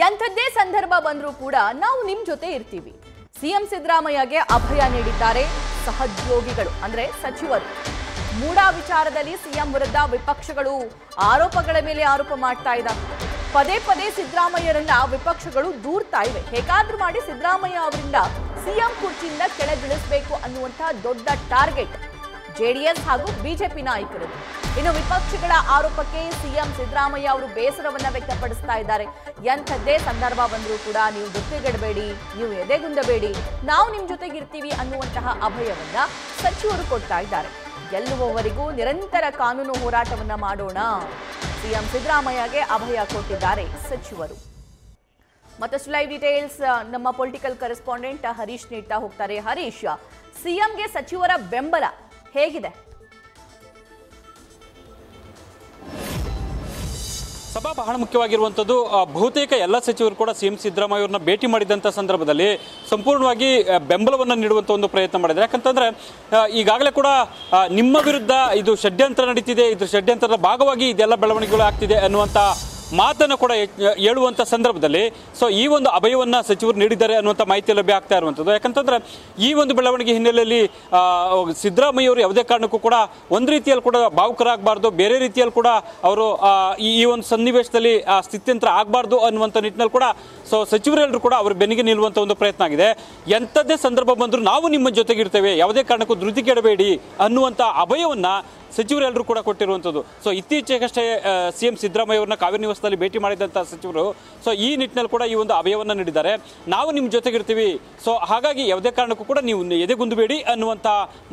ಎಂಥದ್ದೇ ಸಂದರ್ಭ ಬಂದರೂ ಕೂಡ ನಾವು ನಿಮ್ಮ ಜೊತೆ ಇರ್ತೀವಿ. ಸಿಎಂ ಸಿದ್ದರಾಮಯ್ಯಗೆ ಅಭಯ ನೀಡಿದ್ದಾರೆ ಸಹೋದ್ಯೋಗಿಗಳು ಅಂದ್ರೆ ಸಚಿವರು. ಮೂಡಾ ವಿಚಾರದಲ್ಲಿ ಸಿಎಂ ವಿರುದ್ಧ ವಿಪಕ್ಷಗಳು ಆರೋಪಗಳ ಮೇಲೆ ಆರೋಪ ಮಾಡ್ತಾ ಇದ್ದಾರೆ. ಪದೇ ಪದೇ ಸಿದ್ದರಾಮಯ್ಯರನ್ನ ವಿಪಕ್ಷಗಳು ದೂರ್ತಾ ಇವೆ. ಹೇಗಾದ್ರೂ ಮಾಡಿ ಸಿದ್ದರಾಮಯ್ಯ ಅವರಿಂದ ಸಿಎಂ ಕುರ್ಚಿಯಿಂದ ಕೆಳಗಿಳಿಸಬೇಕು ಅನ್ನುವಂತಹ ದೊಡ್ಡ ಟಾರ್ಗೆಟ್ ಜೆಡಿಎಸ್ ಹಾಗೂ ಬಿಜೆಪಿ ನಾಯಕರದು. ಇನ್ನು ವಿಪಕ್ಷಗಳ ಆರೋಪಕ್ಕೆ ಸಿಎಂ ಸಿದ್ದರಾಮಯ್ಯ ಅವರು ಬೇಸರವನ್ನ ವ್ಯಕ್ತಪಡಿಸ್ತಾ ಇದ್ದಾರೆ. ಎಂಥದ್ದೇ ಸಂದರ್ಭ ಬಂದರೂ ಕೂಡ ನೀವು ಜೊತೆಗೆಡಬೇಡಿ, ನೀವು ಎದೆಗುಂದಬೇಡಿ, ನಾವು ನಿಮ್ಮ ಜೊತೆಗಿರ್ತೀವಿ ಅನ್ನುವಂತಹ ಅಭಯವನ್ನ ಸಚಿವರು ಕೊಡ್ತಾ ಇದ್ದಾರೆ. ಗೆಲ್ಲುವವರೆಗೂ ನಿರಂತರ ಕಾನೂನು ಹೋರಾಟವನ್ನ ಮಾಡೋಣ, ಸಿಎಂ ಸಿದ್ದರಾಮಯ್ಯಗೆ ಅಭಯ ಕೊಟ್ಟಿದ್ದಾರೆ ಸಚಿವರು. ಮತ್ತಷ್ಟು ಲೈವ್ ಡೀಟೇಲ್ಸ್ ನಮ್ಮ ಪೊಲಿಟಿಕಲ್ ಕರೆಸ್ಪಾಂಡೆಂಟ್ ಹರೀಶ್ ನೀಡ್ತಾ ಹೋಗ್ತಾರೆ. ಹರೀಶ್, ಸಿಎಂಗೆ ಸಚಿವರ ಬೆಂಬಲ ಹೇಗಿದೆ? ಸಭಾ ಬಹಳ ಮುಖ್ಯವಾಗಿರುವಂಥದ್ದು. ಬಹುತೇಕ ಎಲ್ಲ ಸಚಿವರು ಕೂಡ ಸಿಎಂ ಸಿದ್ದರಾಮಯ್ಯ ಅವರನ್ನ ಭೇಟಿ ಮಾಡಿದಂಥ ಸಂದರ್ಭದಲ್ಲಿ ಸಂಪೂರ್ಣವಾಗಿ ಬೆಂಬಲವನ್ನು ನೀಡುವಂಥ ಒಂದು ಪ್ರಯತ್ನ ಮಾಡಿದ್ದಾರೆ. ಯಾಕಂತಂದ್ರೆ ಈಗಾಗಲೇ ಕೂಡ ನಿಮ್ಮ ವಿರುದ್ಧ ಇದು ಷಡ್ಯಂತ್ರ ನಡೀತಿದೆ, ಇದು ಷಡ್ಯಂತ್ರದ ಭಾಗವಾಗಿ ಇದೆಲ್ಲ ಬೆಳವಣಿಗೆಗಳು ಆಗ್ತಿದೆ ಅನ್ನುವಂಥ ಮಾತನ್ನು ಕೂಡ ಹೇಳುವಂಥ ಸಂದರ್ಭದಲ್ಲಿ ಈ ಒಂದು ಅಭಯವನ್ನು ಸಚಿವರು ನೀಡಿದ್ದಾರೆ ಅನ್ನುವಂಥ ಮಾಹಿತಿ ಲಭ್ಯ ಆಗ್ತಾ ಇರುವಂಥದ್ದು. ಯಾಕಂತಂದ್ರೆ ಈ ಒಂದು ಬೆಳವಣಿಗೆ ಹಿನ್ನೆಲೆಯಲ್ಲಿ ಸಿದ್ದರಾಮಯ್ಯ ಅವರು ಯಾವುದೇ ಕಾರಣಕ್ಕೂ ಕೂಡ ಒಂದು ರೀತಿಯಲ್ಲಿ ಕೂಡ ಭಾವುಕರಾಗಬಾರ್ದು, ಬೇರೆ ರೀತಿಯಲ್ಲಿ ಕೂಡ ಅವರು ಈ ಒಂದು ಸನ್ನಿವೇಶದಲ್ಲಿ ಸ್ಥಿತ್ಯಂತರ ಆಗಬಾರ್ದು ಅನ್ನುವಂಥ ನಿಟ್ಟಿನಲ್ಲಿ ಕೂಡ ಸಚಿವರೆಲ್ಲರೂ ಕೂಡ ಅವ್ರ ಬೆನ್ನಿಗೆ ನಿಲ್ಲುವಂಥ ಒಂದು ಪ್ರಯತ್ನ ಆಗಿದೆ. ಎಂಥದ್ದೇ ಸಂದರ್ಭ ಬಂದರೂ ನಾವು ನಿಮ್ಮ ಜೊತೆಗಿರ್ತೇವೆ, ಯಾವುದೇ ಕಾರಣಕ್ಕೂ ಧೃತಿಗೆಡಬೇಡಿ ಅನ್ನುವಂಥ ಅಭಯವನ್ನು ಸಚಿವರೆಲ್ಲರೂ ಕೂಡ ಕೊಟ್ಟಿರುವಂಥದ್ದು. ಇತ್ತೀಚೆಗಷ್ಟೇ ಸಿಎಂ ಸಿದ್ದರಾಮಯ್ಯ ಅವರನ್ನ ಕಾವೇರಿ ನಿವಾಸದಲ್ಲಿ ಭೇಟಿ ಮಾಡಿದಂಥ ಸಚಿವರು ಈ ನಿಟ್ಟಿನಲ್ಲಿ ಕೂಡ ಈ ಒಂದು ಅಭಯವನ್ನು ನೀಡಿದ್ದಾರೆ. ನಾವು ನಿಮ್ಮ ಜೊತೆಗಿರ್ತೀವಿ, ಹಾಗಾಗಿ ಯಾವುದೇ ಕಾರಣಕ್ಕೂ ಕೂಡ ನೀವು ಎದೆಗುಂದಬೇಡಿ ಅನ್ನುವಂಥ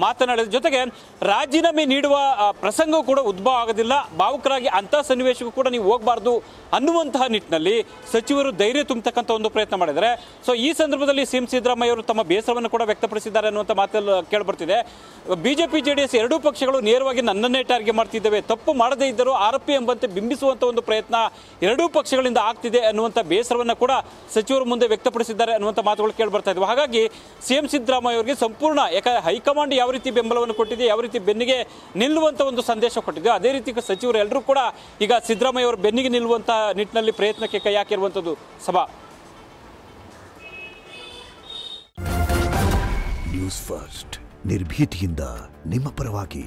ಮಾತನಾಡಿದ ಜೊತೆಗೆ ರಾಜೀನಾಮೆ ನೀಡುವ ಪ್ರಸಂಗವೂ ಕೂಡ ಉದ್ಭವ ಆಗೋದಿಲ್ಲ, ಭಾವುಕರಾಗಿ ಅಂಥ ಸನ್ನಿವೇಶಕ್ಕೂ ಕೂಡ ನೀವು ಹೋಗಬಾರ್ದು ಅನ್ನುವಂತಹ ನಿಟ್ಟಿನಲ್ಲಿ ಸಚಿವರು ಧೈರ್ಯ ತುಂಬತಕ್ಕಂಥ ಒಂದು ಪ್ರಯತ್ನ ಮಾಡಿದ್ದಾರೆ. ಈ ಸಂದರ್ಭದಲ್ಲಿ ಸಿಎಂ ಸಿದ್ದರಾಮಯ್ಯ ಅವರು ತಮ್ಮ ಬೇಸರವನ್ನು ಕೂಡ ವ್ಯಕ್ತಪಡಿಸಿದ್ದಾರೆ ಅನ್ನುವಂಥ ಮಾತಲ್ಲಿ ಕೇಳಿಬರ್ತಿದೆ. ಬಿಜೆಪಿ ಜೆಡಿಎಸ್ ಎರಡೂ ಪಕ್ಷಗಳು ನೇರವಾಗಿ ನನ್ನನ್ನೇ ಟಾರ್ಗೆಟ್ ಮಾಡ್ತಿದ್ದೇವೆ, ತಪ್ಪು ಮಾಡದೇ ಇದ್ದರೂ ಆರೋಪಿ ಎಂಬಂತೆ ಬಿಂಬಿಸುವಂತ ಒಂದು ಪ್ರಯತ್ನ ಎರಡೂ ಪಕ್ಷಗಳಿಂದ ಆಗ್ತಿದೆ ಅನ್ನುವಂಥ ಬೇಸರವನ್ನು ಕೂಡ ಸಚಿವರು ಮುಂದೆ ವ್ಯಕ್ತಪಡಿಸಿದ್ದಾರೆ ಅನ್ನುವಂಥ ಮಾತುಗಳು ಕೇಳಿ ಬರ್ತಾ ಇದ್ವು. ಹಾಗಾಗಿ ಸಿಎಂ ಸಿದ್ದರಾಮಯ್ಯ ಅವರಿಗೆ ಸಂಪೂರ್ಣ ಯಾಕಂದ್ರೆ ಹೈಕಮಾಂಡ್ ಯಾವ ರೀತಿ ಬೆಂಬಲವನ್ನು ಕೊಟ್ಟಿದೆ, ಯಾವ ರೀತಿ ಬೆನ್ನಿಗೆ ನಿಲ್ಲುವಂತ ಒಂದು ಸಂದೇಶ ಕೊಟ್ಟಿದೆ, ಅದೇ ರೀತಿ ಸಚಿವರು ಎಲ್ಲರೂ ಕೂಡ ಈಗ ಸಿದ್ದರಾಮಯ್ಯ ಅವರ ಬೆನ್ನಿಗೆ ನಿಲ್ಲುವಂತ ನಿಟ್ಟಿನಲ್ಲಿ ಪ್ರಯತ್ನಕ್ಕೆ ಕೈ ಹಾಕಿರುವಂಥದ್ದು. ಸಭಾ ನ್ಯೂಸ್ ಫಸ್ಟ್ ನಿರ್ಭೀತಿಯಿಂದ ನಿಮ್ಮ ಪರವಾಗಿ.